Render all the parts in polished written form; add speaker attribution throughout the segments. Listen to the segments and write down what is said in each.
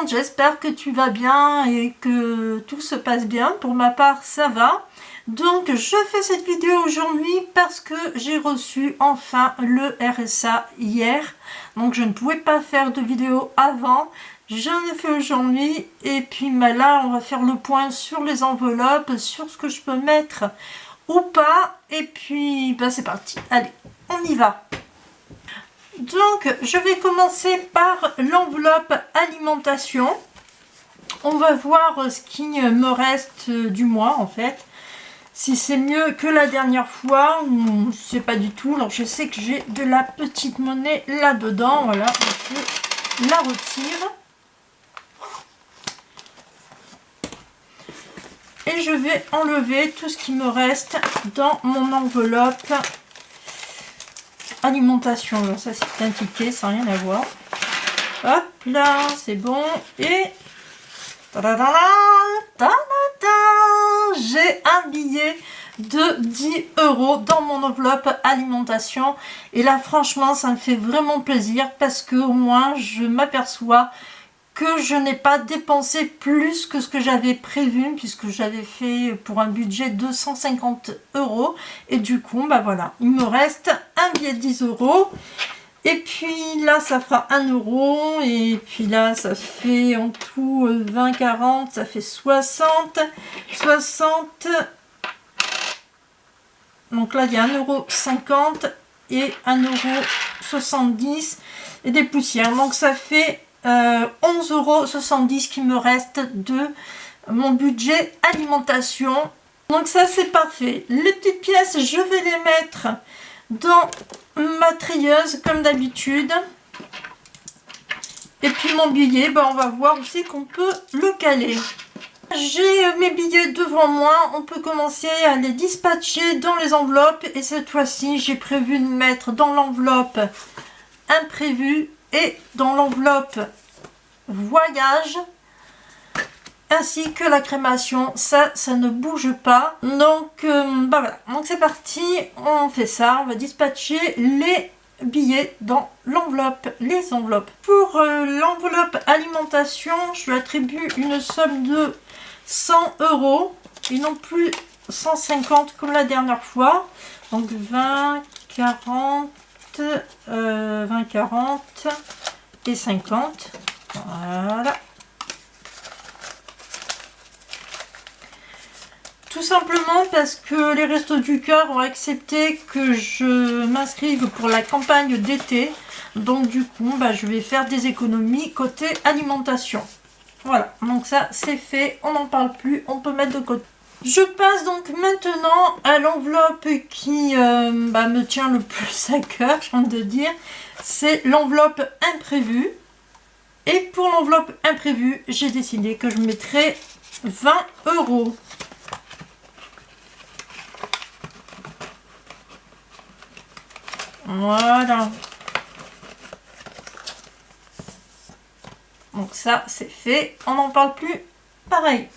Speaker 1: monde, j'espère que tu vas bien et que tout se passe bien. Pour ma part, ça va. Donc, je fais cette vidéo aujourd'hui parce que j'ai reçu enfin le RSA hier. Donc, je ne pouvais pas faire de vidéo avant. J'en ai fait aujourd'hui. Et puis, là, on va faire le point sur les enveloppes, sur ce que je peux mettre ou pas. Et puis, c'est parti. Allez, on y va. Donc, je vais commencer par l'enveloppe alimentation. On va voir ce qui me reste du mois, en fait. Si c'est mieux que la dernière fois, ou je sais pas du tout. Alors, je sais que j'ai de la petite monnaie là-dedans. Voilà, je la retire. Et je vais enlever tout ce qui me reste dans mon enveloppe alimentation. Alors ça, c'est un ticket, sans rien à voir. Hop là, c'est bon. Et j'ai un billet de 10 € dans mon enveloppe alimentation. Et là, franchement, ça me fait vraiment plaisir parce que au moins, je m'aperçois que je n'ai pas dépensé plus que ce que j'avais prévu, puisque j'avais fait pour un budget de 150 €. Et du coup, voilà, il me reste un billet de 10 €. Et puis là, ça fera 1 €. Et puis là, ça fait en tout 20, 40, ça fait 60. 60. Donc là, il y a 1,50 € et 1,70 € et des poussières. Donc ça fait 11,70 € qui me reste de mon budget alimentation. Donc ça, c'est parfait. Les petites pièces, je vais les mettre dans ma trieuse comme d'habitude. Et puis mon billet, on va voir aussi qu'on peut le caler. J'ai mes billets devant moi, on peut commencer à les dispatcher dans les enveloppes. Et cette fois-ci, j'ai prévu de mettre dans l'enveloppe imprévu et dans l'enveloppe voyage, ainsi que la crémation. Ça ne bouge pas. Donc, voilà. Donc c'est parti, on fait ça, on va dispatcher les billets dans l'enveloppe, les enveloppes. Pour l'enveloppe alimentation, je lui attribue une somme de 100 € et non plus 150 comme la dernière fois. Donc 20, 40, 20, 40 et 50. Voilà. Tout simplement parce que les Restos du Cœur ont accepté que je m'inscrive pour la campagne d'été. Donc du coup, je vais faire des économies côté alimentation. Voilà, donc ça c'est fait, on n'en parle plus, on peut mettre de côté. Je passe donc maintenant à l'enveloppe qui me tient le plus à cœur, j'ai envie de dire. C'est l'enveloppe imprévue. Et pour l'enveloppe imprévue, j'ai décidé que je mettrais 20 €. Voilà. Donc ça, c'est fait. On n'en parle plus. Pareil.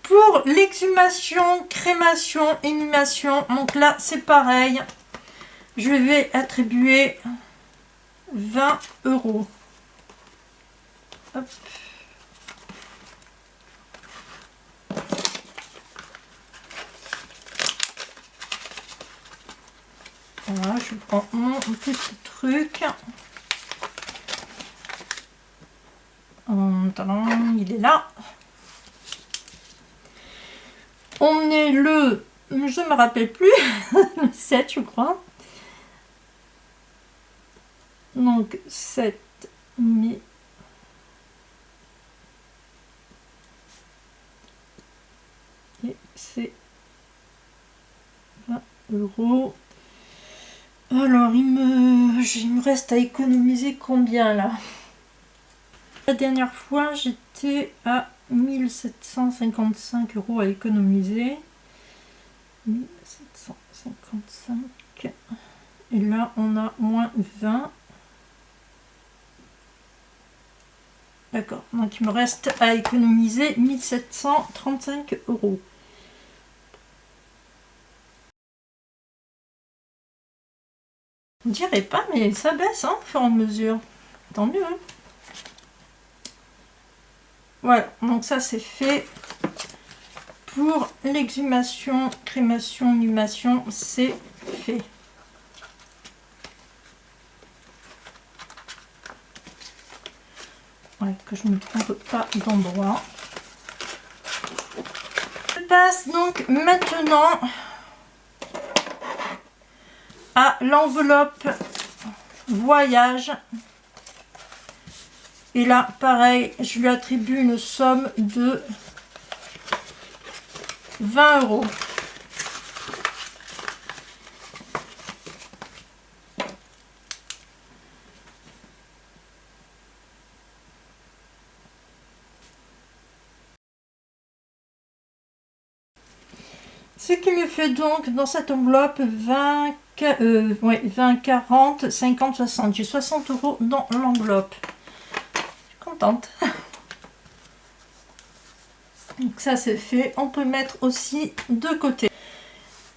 Speaker 1: Pour l'exhumation, crémation, inhumation, donc là, c'est pareil. Je vais attribuer 20 €. Hop. Voilà, je prends mon petit truc. Il est là. On est le... Je ne me rappelle plus. Le 7, je crois. Donc, 7 mai. Et c'est 20 €. Alors, il me reste à économiser combien là? La dernière fois, j'étais à 1755 € à économiser. 1755. Et là, on a moins 20. D'accord. Donc, il me reste à économiser 1735 €. On dirait pas, mais ça baisse au fur et à mesure. Tant mieux. Voilà, donc ça c'est fait. Pour l'exhumation, crémation, inhumation, c'est fait. Ouais, que je ne me trompe pas d'endroit. Je passe donc maintenant à l'enveloppe voyage. Et là, pareil, je lui attribue une somme de 20 €. Ce qui me fait donc dans cette enveloppe 20, 40, 50, 60. J'ai 60 € dans l'enveloppe. Je suis contente. Donc ça c'est fait. On peut mettre aussi de côté.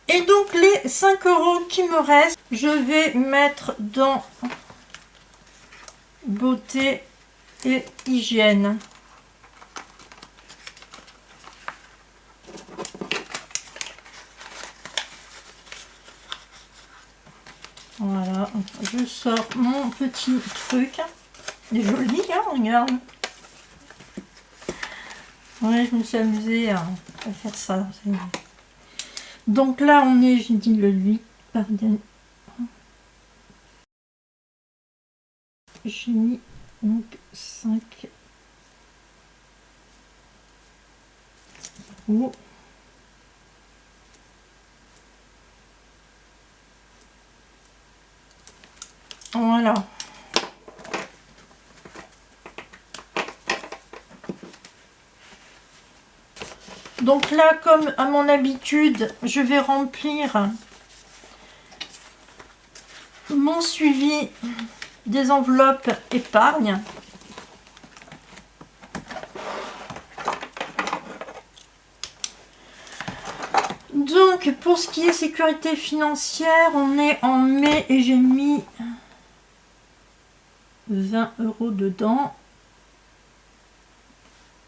Speaker 1: Et donc les 5 € qui me restent, je vais mettre dans beauté et hygiène. Voilà, je sors mon petit truc. Il est joli, hein, regarde. Ouais, je me suis amusée à faire ça. Donc là, on est, j'ai dit le 8, pardon. J'ai mis donc 5 €. Voilà. Donc là, comme à mon habitude, je vais remplir mon suivi des enveloppes épargne. Donc, pour ce qui est sécurité financière, on est en mai et j'ai mis 20 € dedans.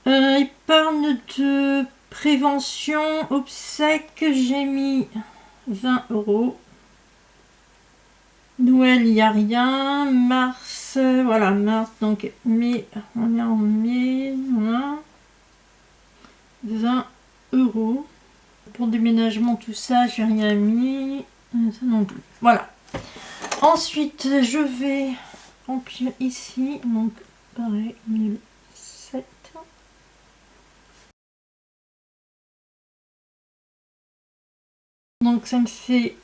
Speaker 1: Épargne de prévention, obsèques, j'ai mis 20 €. Noël, il n'y a rien. Mars, voilà, mars, donc mai, on est en mai, voilà. 20 €. Pour déménagement, tout ça, j'ai rien mis. Ça non plus. Voilà. Ensuite, je vais remplir ici. Donc, pareil, 1007. Donc, ça me fait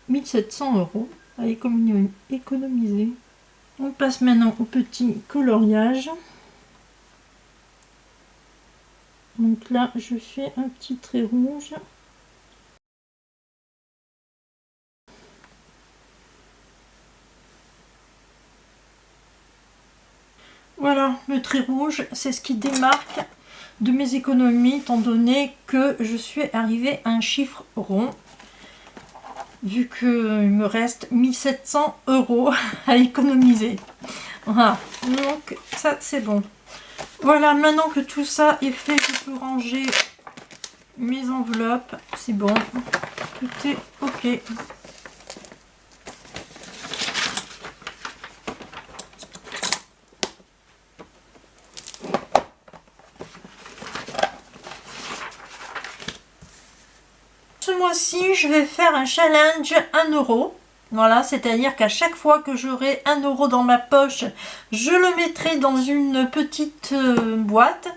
Speaker 1: 1700 € à économiser. On passe maintenant au petit coloriage. Donc là, je fais un petit trait rouge. Voilà, le trait rouge, c'est ce qui démarque de mes économies, étant donné que je suis arrivée à un chiffre rond. Vu qu'il me reste 1700 € à économiser. Voilà, donc ça c'est bon. Voilà, maintenant que tout ça est fait, je peux ranger mes enveloppes. C'est bon, tout est ok. Ce mois-ci, je vais faire un challenge 1 €. Voilà, c'est-à-dire qu'à chaque fois que j'aurai 1 € dans ma poche, je le mettrai dans une petite boîte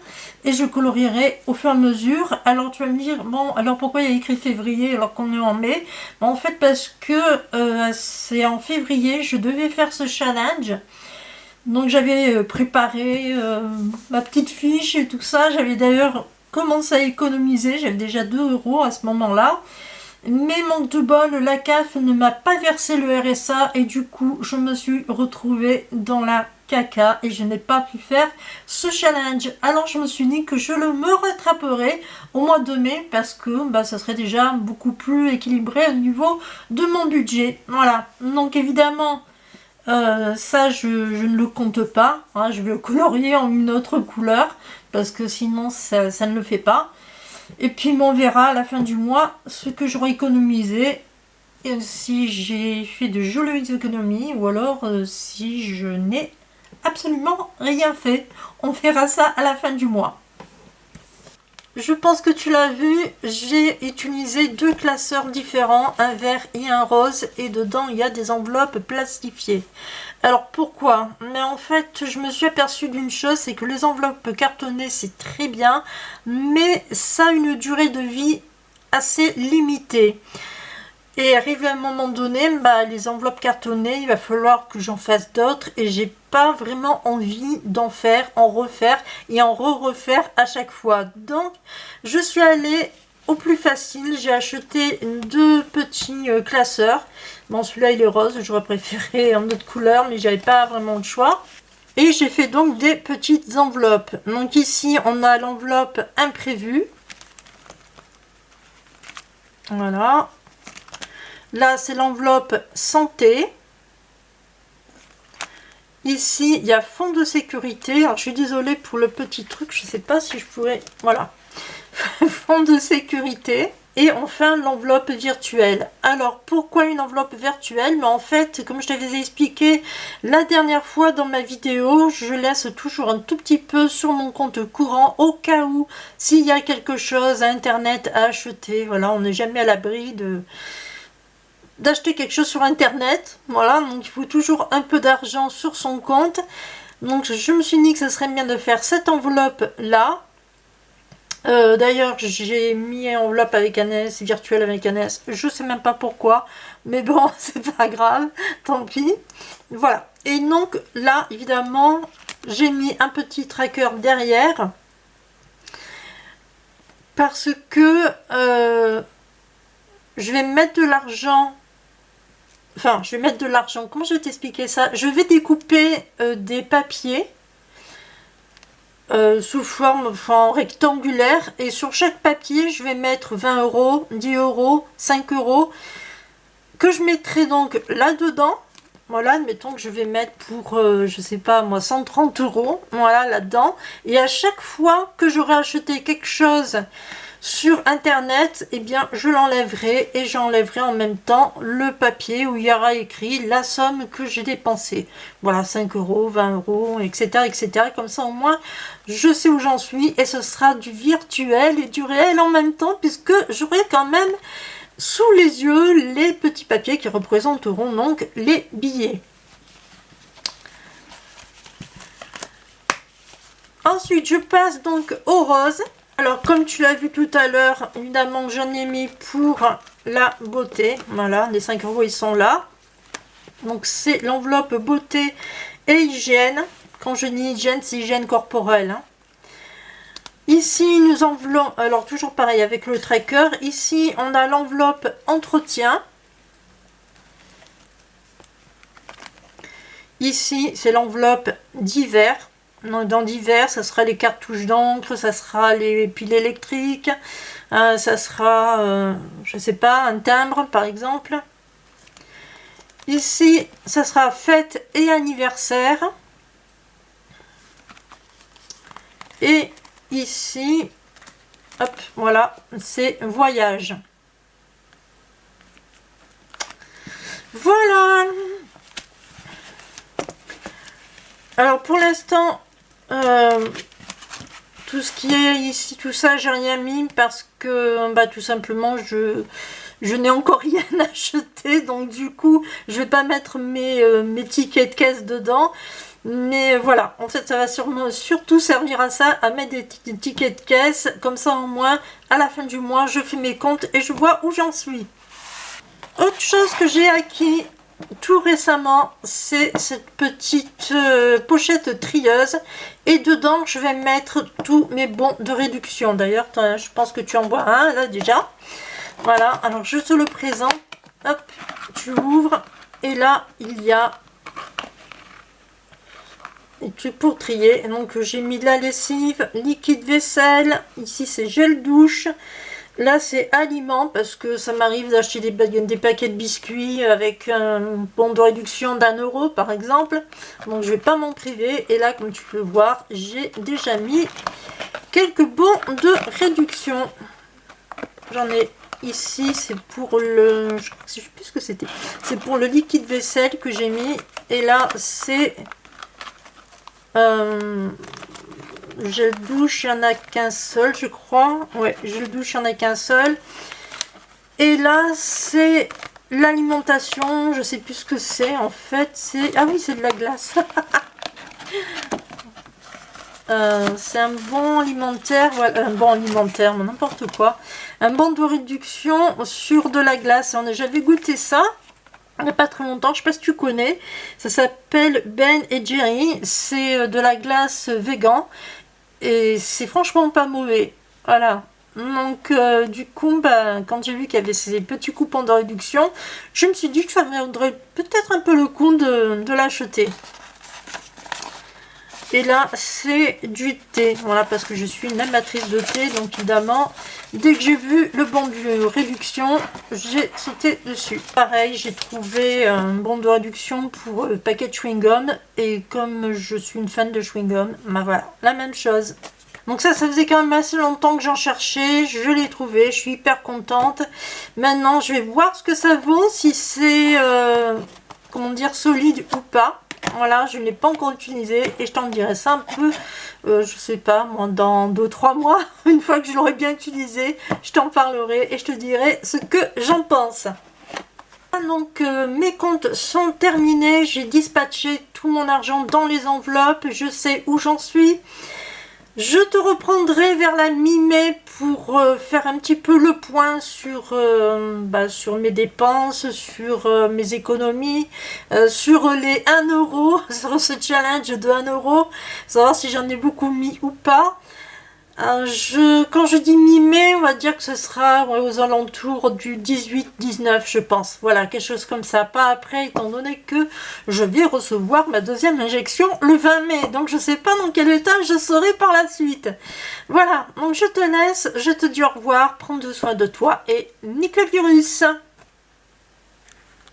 Speaker 1: et je colorierai au fur et à mesure. Alors tu vas me dire, bon, alors pourquoi il y a écrit février alors qu'on est en mai? En fait, parce que c'est en février, je devais faire ce challenge. Donc j'avais préparé ma petite fiche et tout ça. J'avais d'ailleurs commencé à économiser. J'avais déjà 2 € à ce moment-là. Mais manque de bol, la CAF ne m'a pas versé le RSA et du coup je me suis retrouvée dans la caca et je n'ai pas pu faire ce challenge. Alors je me suis dit que je me rattraperai au mois de mai parce que ça serait déjà beaucoup plus équilibré au niveau de mon budget. Voilà, donc évidemment Ça, je ne le compte pas. Hein, je vais le colorier en une autre couleur parce que sinon, ça ne le fait pas. Et puis, on verra à la fin du mois ce que j'aurai économisé. Et si j'ai fait de jolies économies ou alors si je n'ai absolument rien fait. On verra ça à la fin du mois. Je pense que tu l'as vu, j'ai utilisé deux classeurs différents, un vert et un rose, et dedans il y a des enveloppes plastifiées. Alors pourquoi? Mais en fait, je me suis aperçue d'une chose, c'est que les enveloppes cartonnées c'est très bien, mais ça a une durée de vie assez limitée. Et arrivé à un moment donné, les enveloppes cartonnées, il va falloir que j'en fasse d'autres et j'ai pas vraiment envie d'en faire, en refaire et en refaire à chaque fois. Donc, je suis allée au plus facile. J'ai acheté deux petits classeurs. Bon, celui-là, il est rose. J'aurais préféré en autre couleur, mais j'avais pas vraiment le choix. Et j'ai fait donc des petites enveloppes. Donc ici, on a l'enveloppe imprévue. Voilà. Là, c'est l'enveloppe santé. Ici, il y a fond de sécurité. Alors, je suis désolée pour le petit truc. Je ne sais pas si je pourrais... Voilà. Fond de sécurité. Et enfin, l'enveloppe virtuelle. Alors, pourquoi une enveloppe virtuelle? Mais en fait, comme je t'avais expliqué la dernière fois dans ma vidéo, je laisse toujours un tout petit peu sur mon compte courant au cas où, s'il y a quelque chose à Internet à acheter. Voilà, on n'est jamais à l'abri d'acheter quelque chose sur internet, voilà, donc il faut toujours un peu d'argent sur son compte. Donc je me suis dit que ce serait bien de faire cette enveloppe là. D'ailleurs j'ai mis une enveloppe avec un S, virtuelle avec un S, je sais même pas pourquoi, mais bon c'est pas grave, tant pis. Voilà, et donc là évidemment j'ai mis un petit tracker derrière parce que je vais mettre de l'argent. Enfin, je vais mettre de l'argent. Comment je vais t'expliquer ça? Je vais découper des papiers sous forme rectangulaire. Et sur chaque papier, je vais mettre 20 €, 10 €, 5 € que je mettrai donc là-dedans. Voilà, admettons que je vais mettre pour, je sais pas moi, 130 €. Voilà, là-dedans. Et à chaque fois que j'aurai acheté quelque chose sur internet, eh bien je l'enlèverai et j'enlèverai en même temps le papier où il y aura écrit la somme que j'ai dépensée. Voilà, 5 €, 20 €, etc., etc. Comme ça au moins je sais où j'en suis et ce sera du virtuel et du réel en même temps puisque j'aurai quand même sous les yeux les petits papiers qui représenteront donc les billets. Ensuite je passe donc au rose. Alors, comme tu l'as vu tout à l'heure, évidemment, j'en ai mis pour la beauté. Voilà, les 5 € ils sont là. Donc, c'est l'enveloppe beauté et hygiène. Quand je dis hygiène, c'est hygiène corporelle. Hein. Ici, nous enveloppons, alors toujours pareil avec le tracker. Ici, on a l'enveloppe entretien. Ici, c'est l'enveloppe d'hiver. Dans divers, ça sera les cartouches d'encre, ça sera les piles électriques, ça sera, je sais pas, un timbre par exemple. Ici, ça sera fête et anniversaire. Et ici, hop, voilà, c'est voyage. Voilà. Alors pour l'instant, tout ce qui est ici, tout ça, j'ai rien mis parce que tout simplement je n'ai encore rien acheté, donc du coup je vais pas mettre mes tickets de caisse dedans. Mais voilà, en fait ça va surtout servir à ça, à mettre des tickets de caisse, comme ça au moins à la fin du mois je fais mes comptes et je vois où j'en suis. Autre chose que j'ai acquis tout récemment, c'est cette petite pochette trieuse et dedans je vais mettre tous mes bons de réduction. D'ailleurs je pense que tu en vois un là déjà. Voilà, alors je te le présente. Hop, tu ouvres et là il y a des trucs pour trier. Donc j'ai mis de la lessive, liquide vaisselle, ici c'est gel douche, Là, c'est aliments parce que ça m'arrive d'acheter des paquets de biscuits avec un bon de réduction d'1 € par exemple. Donc, je vais pas m'en priver. Et là, comme tu peux voir, j'ai déjà mis quelques bons de réduction. J'en ai ici, c'est pour le... Je sais plus ce que c'était. C'est pour le liquide vaisselle que j'ai mis. Et là, c'est... gel douche, il n'y en a qu'un seul, je crois. Ouais, gel douche, il n'y en a qu'un seul. Et là, c'est l'alimentation. Je sais plus ce que c'est, en fait. C'est... Ah oui, c'est de la glace. C'est un bon alimentaire. Voilà, un bon alimentaire, n'importe quoi. Un bon de réduction sur de la glace. J'avais goûté ça il n'y a pas très longtemps, je ne sais pas si tu connais, ça s'appelle Ben et Jerry, c'est de la glace vegan et c'est franchement pas mauvais, voilà. Donc du coup, bah, quand j'ai vu qu'il y avait ces petits coupons de réduction, je me suis dit que ça vaudrait peut-être un peu le coup de l'acheter. Et là, c'est du thé. Voilà, parce que je suis une amatrice de thé. Donc, évidemment, dès que j'ai vu le bon de réduction, j'ai sauté dessus. Pareil, j'ai trouvé un bon de réduction pour le paquet de chewing-gum. Et comme je suis une fan de chewing-gum, bah voilà, la même chose. Donc ça faisait quand même assez longtemps que j'en cherchais. Je l'ai trouvé, je suis hyper contente. Maintenant, je vais voir ce que ça vaut, si c'est, comment dire, solide ou pas. Voilà, je ne l'ai pas encore utilisé et je t'en dirai ça un peu, je sais pas, moi, dans 2-3 mois, une fois que je l'aurai bien utilisé, je t'en parlerai et je te dirai ce que j'en pense. Donc mes comptes sont terminés, j'ai dispatché tout mon argent dans les enveloppes, je sais où j'en suis. Je te reprendrai vers la mi-mai pour faire un petit peu le point sur, sur mes dépenses, sur mes économies, sur les 1 €, sur ce challenge de 1 €, savoir si j'en ai beaucoup mis ou pas. Quand je dis mi-mai, on va dire que ce sera aux alentours du 18-19, je pense. Voilà, quelque chose comme ça. Pas après, étant donné que je vais recevoir ma deuxième injection le 20 mai. Donc, je ne sais pas dans quel état je serai par la suite. Voilà, donc je te laisse, je te dis au revoir, prends soin de toi et nickel virus.